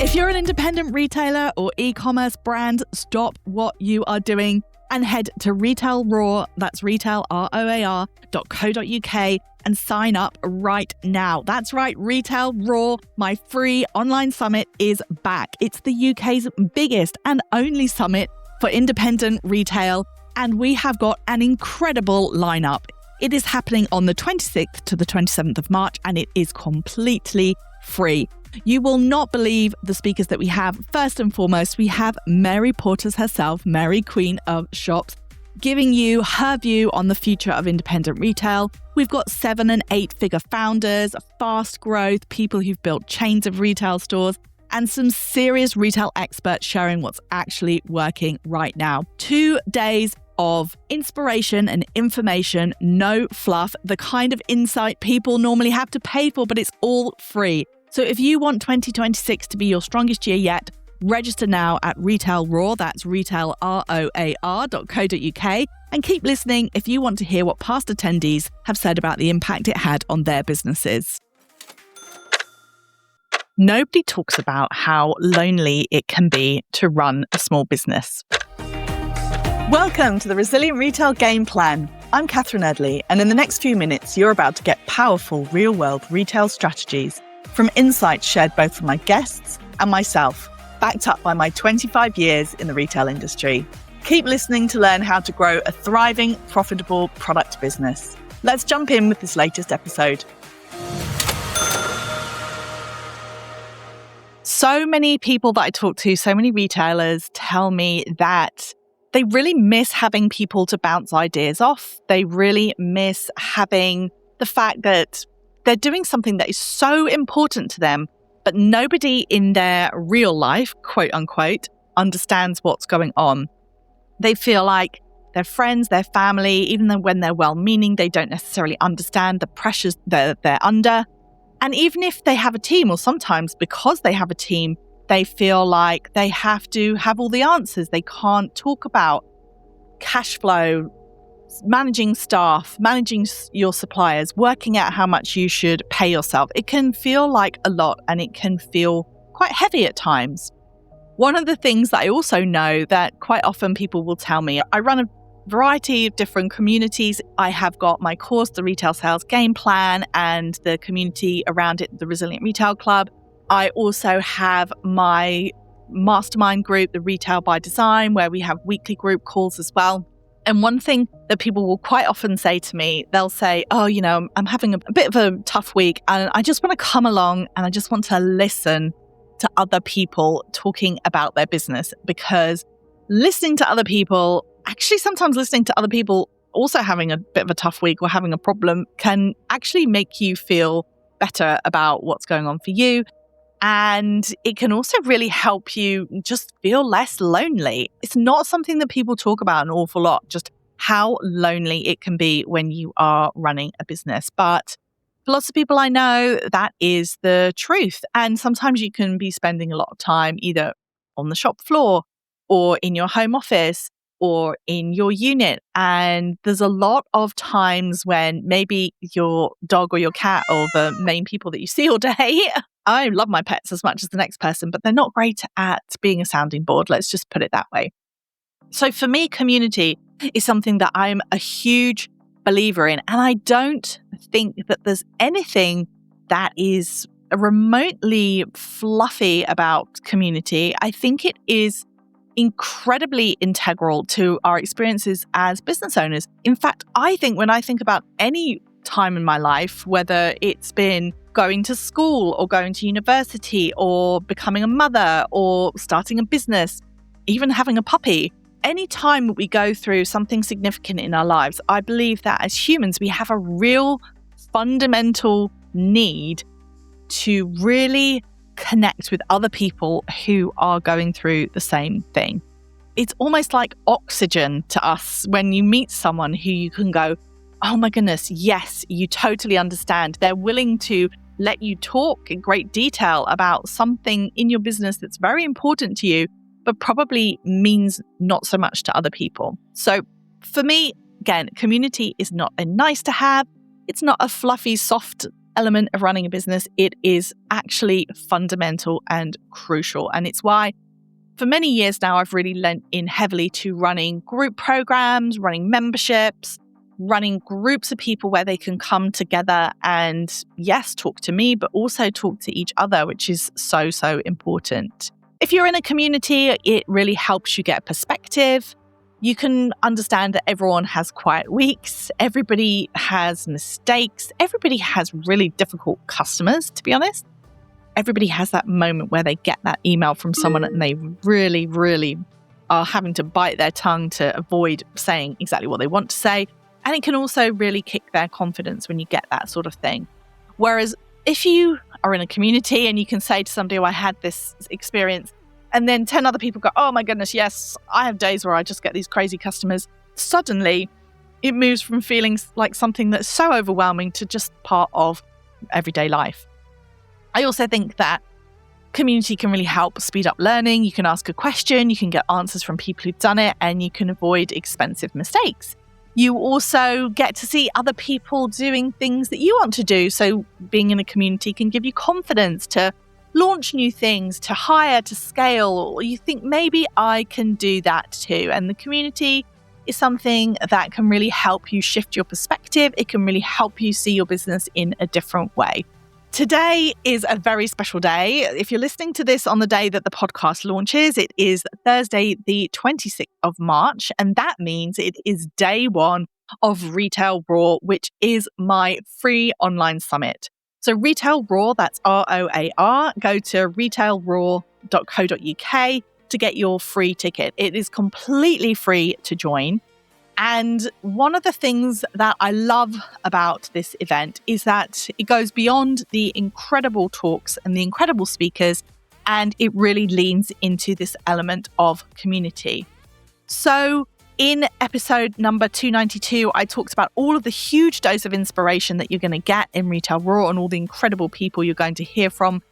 If you're an independent retailer or e-commerce brand, stop what you are doing and head to Retail Raw, that's retail.roar.co.uk, and sign up right now. That's right, Retail Raw, my free online summit, is back. It's the UK's biggest and only summit for independent retail, and we have got an incredible lineup. It is happening on the 26th to the 27th of March, and it is completely free. You will not believe the speakers that we have. First and foremost, we have Mary Portas herself, Mary Queen of Shops, giving you her view on the future of independent retail. We've got 7- and 8-figure founders, fast growth, people who've built chains of retail stores, and some serious retail experts sharing what's actually working right now. 2 days of inspiration and information, no fluff, the kind of insight people normally have to pay for, but it's all free. So if you want 2026 to be your strongest year yet, register now at Retail Raw, that's retailroar.co.uk, and keep listening if you want to hear what past attendees have said about the impact it had on their businesses. Nobody talks about how lonely it can be to run a small business. Welcome to the Resilient Retail Game Plan. I'm Catherine Erdly, and in the next few minutes, you're about to get powerful real-world retail strategies from insights shared both from my guests and myself, backed up by my 25 years in the retail industry. Keep listening to learn how to grow a thriving, profitable product business. Let's jump in with this latest episode. So many people that I talk to, so many retailers tell me that they really miss having people to bounce ideas off. They really miss having the fact that they're doing something that is so important to them, but nobody in their real life, quote unquote, understands what's going on. They feel like their friends, their family, even though when they're well-meaning, they don't necessarily understand the pressures that they're under. And even if they have a team, or sometimes because they have a team, they feel like they have to have all the answers. They can't talk about cash flow, managing staff, managing your suppliers, working out how much you should pay yourself. It can feel like a lot, and it can feel quite heavy at times. One of the things that I also know that quite often people will tell me, I run a variety of different communities. I have got my course, the Retail Sales Game Plan, and the community around it, the Resilient Retail Club. I also have my mastermind group, the Retail by Design, where we have weekly group calls as well. And one thing that people will quite often say to me, they'll say, I'm having a bit of a tough week and I just want to come along and I just want to listen to other people talking about their business, because listening to other people, actually sometimes listening to other people also having a bit of a tough week or having a problem, can actually make you feel better about what's going on for you. And it can also really help you just feel less lonely. It's not something that people talk about an awful lot, just how lonely it can be when you are running a business. But for lots of people I know, that is the truth. And sometimes you can be spending a lot of time either on the shop floor or in your home office or in your unit. And there's a lot of times when maybe your dog or your cat or the main people that you see all day, I love my pets as much as the next person, but they're not great at being a sounding board. Let's just put it that way. So for me, community is something that I'm a huge believer in. And I don't think that there's anything that is remotely fluffy about community. I think it is incredibly integral to our experiences as business owners. In fact, I think when I think about any time in my life, whether it's been going to school or going to university or becoming a mother or starting a business, even having a puppy, any time we go through something significant in our lives, I believe that as humans, we have a real fundamental need to really connect with other people who are going through the same thing. It's almost like oxygen to us when you meet someone who you can go, oh my goodness, yes, you totally understand. They're willing to let you talk in great detail about something in your business that's very important to you, but probably means not so much to other people. So for me, again, community is not a nice to have. It's not a fluffy, soft element of running a business, it is actually fundamental and crucial. And it's why for many years now, I've really lent in heavily to running group programs, running memberships, running groups of people where they can come together and, yes, talk to me, but also talk to each other, which is so, so important. If you're in a community, it really helps you get perspective. You can understand that everyone has quiet weeks. Everybody has mistakes. Everybody has really difficult customers, to be honest. Everybody has that moment where they get that email from someone and they really, really are having to bite their tongue to avoid saying exactly what they want to say. And it can also really kick their confidence when you get that sort of thing. Whereas if you are in a community and you can say to somebody, oh, I had this experience, and then 10 other people go, oh my goodness, yes, I have days where I just get these crazy customers. Suddenly, it moves from feeling like something that's so overwhelming to just part of everyday life. I also think that community can really help speed up learning. You can ask a question, you can get answers from people who've done it, and you can avoid expensive mistakes. You also get to see other people doing things that you want to do. So being in a community can give you confidence to launch new things, to hire, to scale, or you think maybe I can do that too. And the community is something that can really help you shift your perspective. It can really help you see your business in a different way. Today is a very special day. If you're listening to this on the day that the podcast launches, it is Thursday, the 26th of March. And that means it is day one of Retail Raw, which is my free online summit. So Retail Raw, that's ROAR, go to retailraw.co.uk to get your free ticket. It is completely free to join. And one of the things that I love about this event is that it goes beyond the incredible talks and the incredible speakers, and it really leans into this element of community. So in episode number 292, I talked about all of the huge dose of inspiration that you're going to get in Retail Raw and all the incredible people you're going to hear from,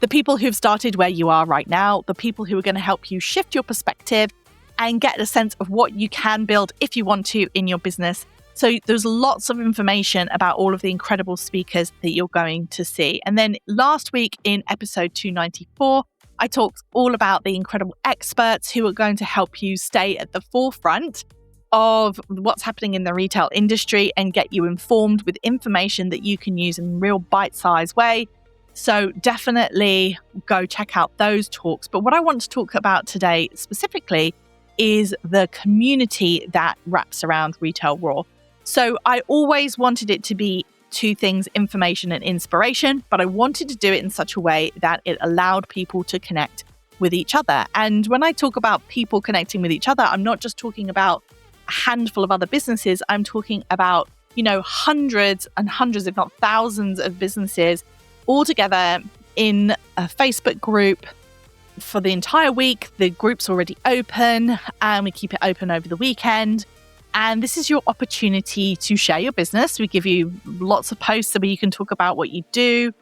the people who've started where you are right now, the people who are going to help you shift your perspective and get a sense of what you can build if you want to in your business. So there's lots of information about all of the incredible speakers that you're going to see. And then last week in episode 294, I talked all about the incredible experts who are going to help you stay at the forefront of what's happening in the retail industry and get you informed with information that you can use in a real bite-sized way. So definitely go check out those talks. But what I want to talk about today specifically is the community that wraps around Retail Raw. So I always wanted it to be two things, information and inspiration, but I wanted to do it in such a way that it allowed people to connect with each other. And when I talk about people connecting with each other, I'm not just talking about a handful of other businesses. I'm talking about, hundreds and hundreds, if not thousands of businesses all together in a Facebook group for the entire week. The group's already open and we keep it open over the weekend. And this is your opportunity to share your business. We give you lots of posts where you can talk about what you do.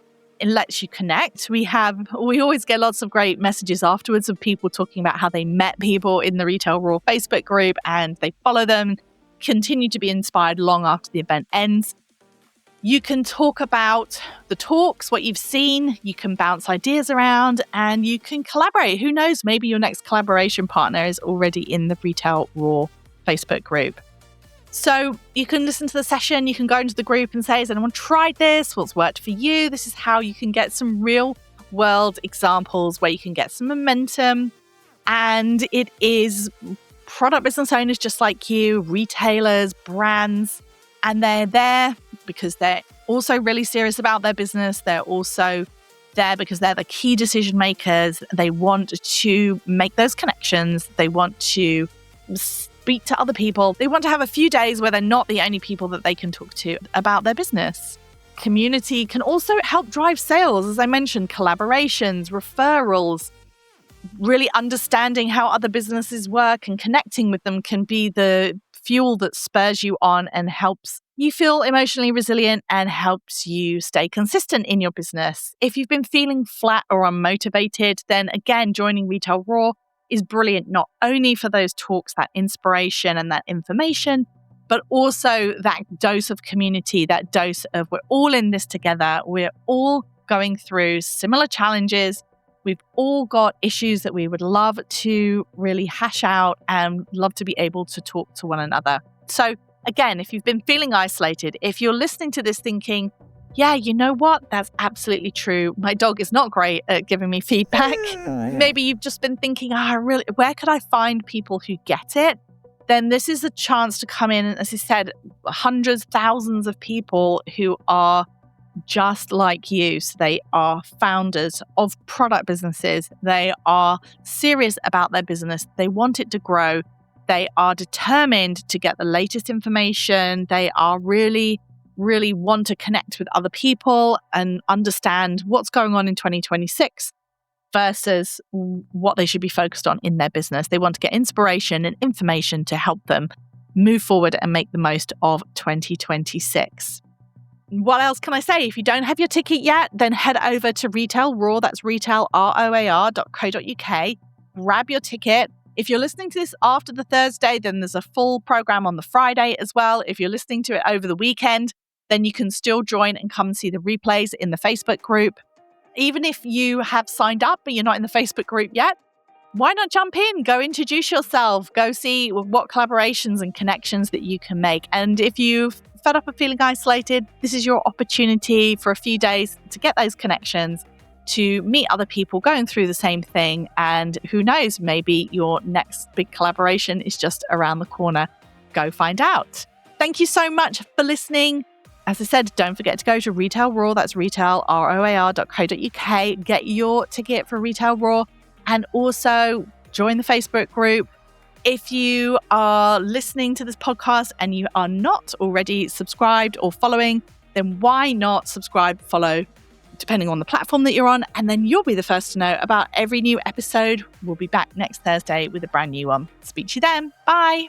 It lets you connect. We always get lots of great messages afterwards of people talking about how they met people in the Retail Raw Facebook group and they follow them, continue to be inspired long after the event ends. You can talk about the talks, what you've seen, you can bounce ideas around, and you can collaborate. Who knows, maybe your next collaboration partner is already in the Retail Raw Facebook group. So you can listen to the session, you can go into the group and say, has anyone tried this? What's worked for you? This is how you can get some real world examples where you can get some momentum. And it is product business owners just like you, retailers, brands, and they're there because they're also really serious about their business. They're also there because they're the key decision makers. They want to make those connections. They want to speak to other people. They want to have a few days where they're not the only people that they can talk to about their business. Community can also help drive sales. As I mentioned, collaborations, referrals, really understanding how other businesses work and connecting with them can be the fuel that spurs you on and helps you feel emotionally resilient and helps you stay consistent in your business. If you've been feeling flat or unmotivated, then again, joining Retail Raw is brilliant, not only for those talks, that inspiration and that information, but also that dose of community, that dose of we're all in this together. We're all going through similar challenges. We've all got issues that we would love to really hash out and love to be able to talk to one another. So again, if you've been feeling isolated, if you're listening to this thinking, yeah, you know what? That's absolutely true. My dog is not great at giving me feedback. Maybe you've just been thinking, where could I find people who get it? Then this is a chance to come in and, as I said, hundreds, thousands of people who are just like you. So they are founders of product businesses. They are serious about their business. They want it to grow. They are determined to get the latest information. They are really want to connect with other people and understand what's going on in 2026 versus what they should be focused on in their business. They want to get inspiration and information to help them move forward and make the most of 2026. What else can I say? If you don't have your ticket yet, then head over to Retail Raw. That's retailroar.co.uk. Grab your ticket. If you're listening to this after the Thursday, then there's a full program on the Friday as well. If you're listening to it over the weekend, then you can still join and come and see the replays in the Facebook group. Even if you have signed up but you're not in the Facebook group yet, why not jump in? Go introduce yourself. Go see what collaborations and connections that you can make. And if you've fed up of feeling isolated, this is your opportunity for a few days to get those connections, to meet other people going through the same thing. And who knows, maybe your next big collaboration is just around the corner. Go find out. Thank you so much for listening. As I said, don't forget to go to Retail Raw. That's retailroar.co.uk. Get your ticket for Retail Raw and also join the Facebook group. If you are listening to this podcast and you are not already subscribed or following, then why not subscribe, follow, depending on the platform that you're on, and then you'll be the first to know about every new episode. We'll be back next Thursday with a brand new one. Speak to you then. Bye.